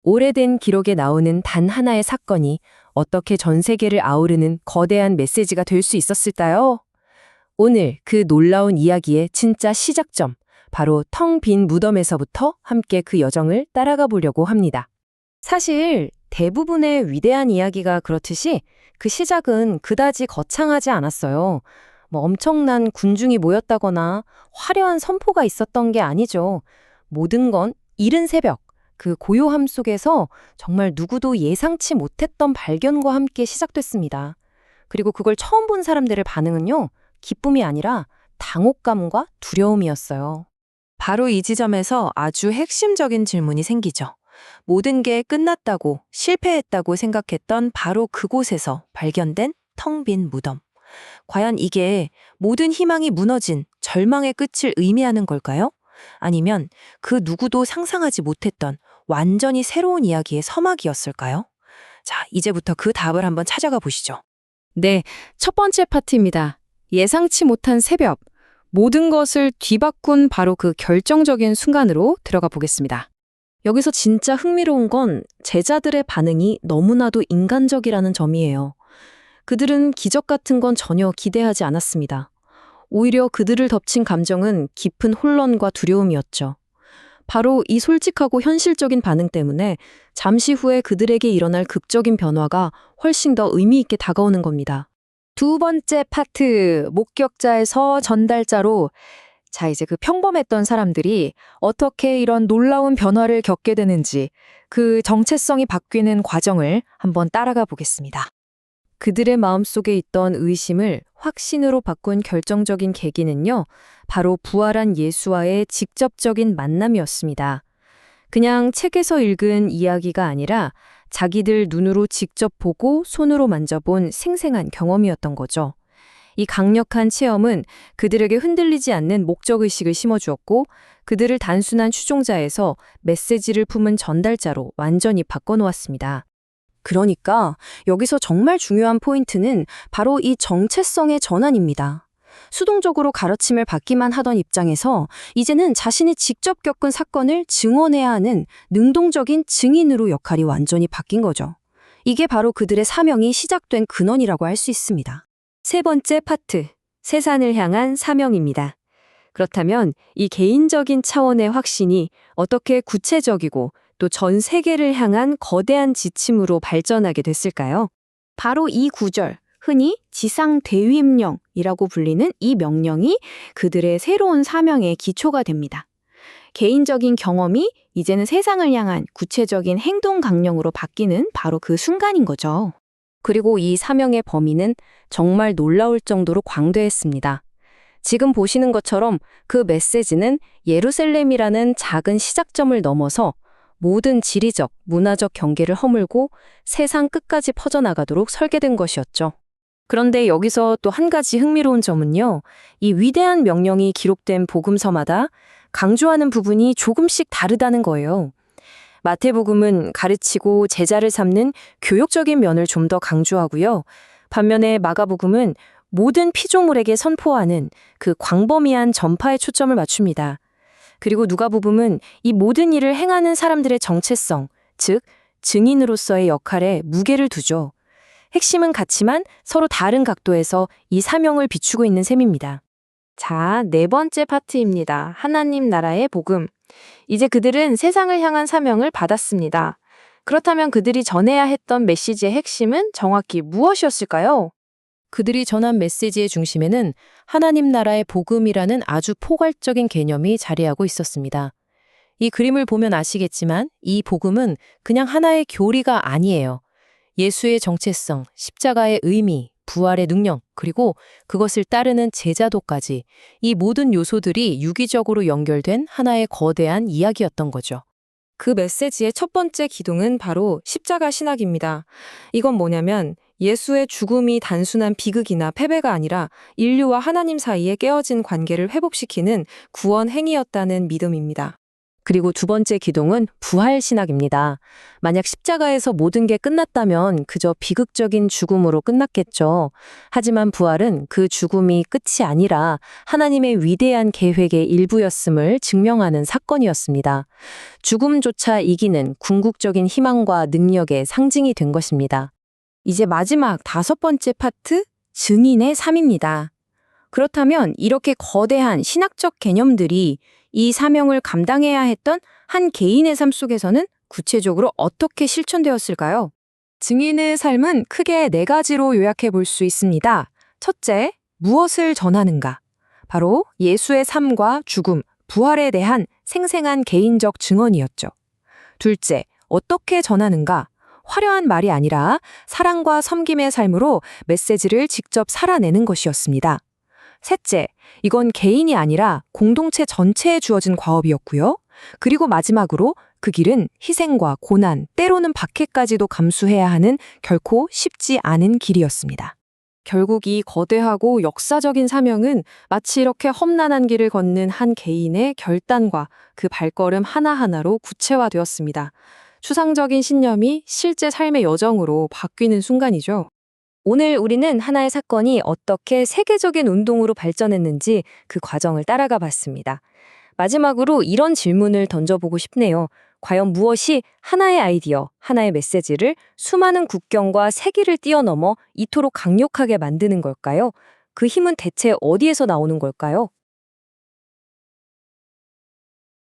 오래된 기록에 나오는 단 하나의 사건이 어떻게 전 세계를 아우르는 거대한 메시지가 될 수 있었을까요? 오늘 그 놀라운 이야기의 진짜 시작점, 바로 텅 빈 무덤에서부터 함께 그 여정을 따라가 보려고 합니다. 사실 대부분의 위대한 이야기가 그렇듯이 그 시작은 그다지 거창하지 않았어요. 엄청난 군중이 모였다거나 화려한 선포가 있었던 게 아니죠. 모든 건 이른 새벽, 그 고요함 속에서 정말 누구도 예상치 못했던 발견과 함께 시작됐습니다. 그리고 그걸 처음 본 사람들의 반응은요, 기쁨이 아니라 당혹감과 두려움이었어요. 바로 이 지점에서 아주 핵심적인 질문이 생기죠. 모든 게 끝났다고, 실패했다고 생각했던 바로 그곳에서 발견된 텅 빈 무덤. 과연 이게 모든 희망이 무너진 절망의 끝을 의미하는 걸까요? 아니면 그 누구도 상상하지 못했던 완전히 새로운 이야기의 서막이었을까요? 자, 이제부터 그 답을 한번 찾아가 보시죠. 네, 첫 번째 파트입니다. 예상치 못한 새벽. 모든 것을 뒤바꾼 바로 그 결정적인 순간으로 들어가 보겠습니다. 여기서 진짜 흥미로운 건 제자들의 반응이 너무나도 인간적이라는 점이에요. 그들은 기적 같은 건 전혀 기대하지 않았습니다. 오히려 그들을 덮친 감정은 깊은 혼란과 두려움이었죠. 바로 이 솔직하고 현실적인 반응 때문에 잠시 후에 그들에게 일어날 극적인 변화가 훨씬 더 의미 있게 다가오는 겁니다. 두 번째 파트, 목격자에서 전달자로. 자, 이제 그 평범했던 사람들이 어떻게 이런 놀라운 변화를 겪게 되는지, 그 정체성이 바뀌는 과정을 한번 따라가 보겠습니다. 그들의 마음속에 있던 의심을 확신으로 바꾼 결정적인 계기는요, 바로 부활한 예수와의 직접적인 만남이었습니다. 그냥 책에서 읽은 이야기가 아니라 자기들 눈으로 직접 보고 손으로 만져본 생생한 경험이었던 거죠. 이 강력한 체험은 그들에게 흔들리지 않는 목적의식을 심어주었고, 그들을 단순한 추종자에서 메시지를 품은 전달자로 완전히 바꿔놓았습니다. 그러니까 여기서 정말 중요한 포인트는 바로 이 정체성의 전환입니다. 수동적으로 가르침을 받기만 하던 입장에서 이제는 자신이 직접 겪은 사건을 증언해야 하는 능동적인 증인으로 역할이 완전히 바뀐 거죠. 이게 바로 그들의 사명이 시작된 근원이라고 할 수 있습니다. 세 번째 파트, 세상을 향한 사명입니다. 그렇다면 이 개인적인 차원의 확신이 어떻게 구체적이고 또 전 세계를 향한 거대한 지침으로 발전하게 됐을까요? 바로 이 구절, 흔히 지상대위임령이라고 불리는 이 명령이 그들의 새로운 사명의 기초가 됩니다. 개인적인 경험이 이제는 세상을 향한 구체적인 행동 강령으로 바뀌는 바로 그 순간인 거죠. 그리고 이 사명의 범위는 정말 놀라울 정도로 광대했습니다. 지금 보시는 것처럼 그 메시지는 예루살렘이라는 작은 시작점을 넘어서 모든 지리적, 문화적 경계를 허물고 세상 끝까지 퍼져나가도록 설계된 것이었죠. 그런데 여기서 또 한 가지 흥미로운 점은요, 이 위대한 명령이 기록된 복음서마다 강조하는 부분이 조금씩 다르다는 거예요. 마태복음은 가르치고 제자를 삼는 교육적인 면을 좀 더 강조하고요. 반면에 마가복음은 모든 피조물에게 선포하는 그 광범위한 전파에 초점을 맞춥니다. 그리고 누가복음은 이 모든 일을 행하는 사람들의 정체성, 즉 증인으로서의 역할에 무게를 두죠. 핵심은 같지만 서로 다른 각도에서 이 사명을 비추고 있는 셈입니다. 자, 네 번째 파트입니다. 하나님 나라의 복음. 이제 그들은 세상을 향한 사명을 받았습니다. 그렇다면 그들이 전해야 했던 메시지의 핵심은 정확히 무엇이었을까요? 그들이 전한 메시지의 중심에는 하나님 나라의 복음이라는 아주 포괄적인 개념이 자리하고 있었습니다. 이 그림을 보면 아시겠지만 이 복음은 그냥 하나의 교리가 아니에요. 예수의 정체성, 십자가의 의미, 부활의 능력, 그리고 그것을 따르는 제자도까지 이 모든 요소들이 유기적으로 연결된 하나의 거대한 이야기였던 거죠. 그 메시지의 첫 번째 기둥은 바로 십자가 신학입니다. 이건 뭐냐면 예수의 죽음이 단순한 비극이나 패배가 아니라 인류와 하나님 사이에 깨어진 관계를 회복시키는 구원 행위였다는 믿음입니다. 그리고 두 번째 기동은 부활 신학입니다. 만약 십자가에서 모든 게 끝났다면 그저 비극적인 죽음으로 끝났겠죠. 하지만 부활은 그 죽음이 끝이 아니라 하나님의 위대한 계획의 일부였음을 증명하는 사건이었습니다. 죽음조차 이기는 궁극적인 희망과 능력의 상징이 된 것입니다. 이제 마지막 다섯 번째 파트, 증인의 삶입니다. 그렇다면 이렇게 거대한 신학적 개념들이 이 사명을 감당해야 했던 한 개인의 삶 속에서는 구체적으로 어떻게 실천되었을까요? 증인의 삶은 크게 네 가지로 요약해 볼 수 있습니다. 첫째, 무엇을 전하는가? 바로 예수의 삶과 죽음, 부활에 대한 생생한 개인적 증언이었죠. 둘째, 어떻게 전하는가? 화려한 말이 아니라 사랑과 섬김의 삶으로 메시지를 직접 살아내는 것이었습니다. 셋째, 이건 개인이 아니라 공동체 전체에 주어진 과업이었고요. 그리고 마지막으로 그 길은 희생과 고난, 때로는 박해까지도 감수해야 하는 결코 쉽지 않은 길이었습니다. 결국 이 거대하고 역사적인 사명은 마치 이렇게 험난한 길을 걷는 한 개인의 결단과 그 발걸음 하나하나로 구체화되었습니다. 추상적인 신념이 실제 삶의 여정으로 바뀌는 순간이죠. 오늘 우리는 하나의 사건이 어떻게 세계적인 운동으로 발전했는지 그 과정을 따라가 봤습니다. 마지막으로 이런 질문을 던져보고 싶네요. 과연 무엇이 하나의 아이디어, 하나의 메시지를 수많은 국경과 세기를 뛰어넘어 이토록 강력하게 만드는 걸까요? 그 힘은 대체 어디에서 나오는 걸까요?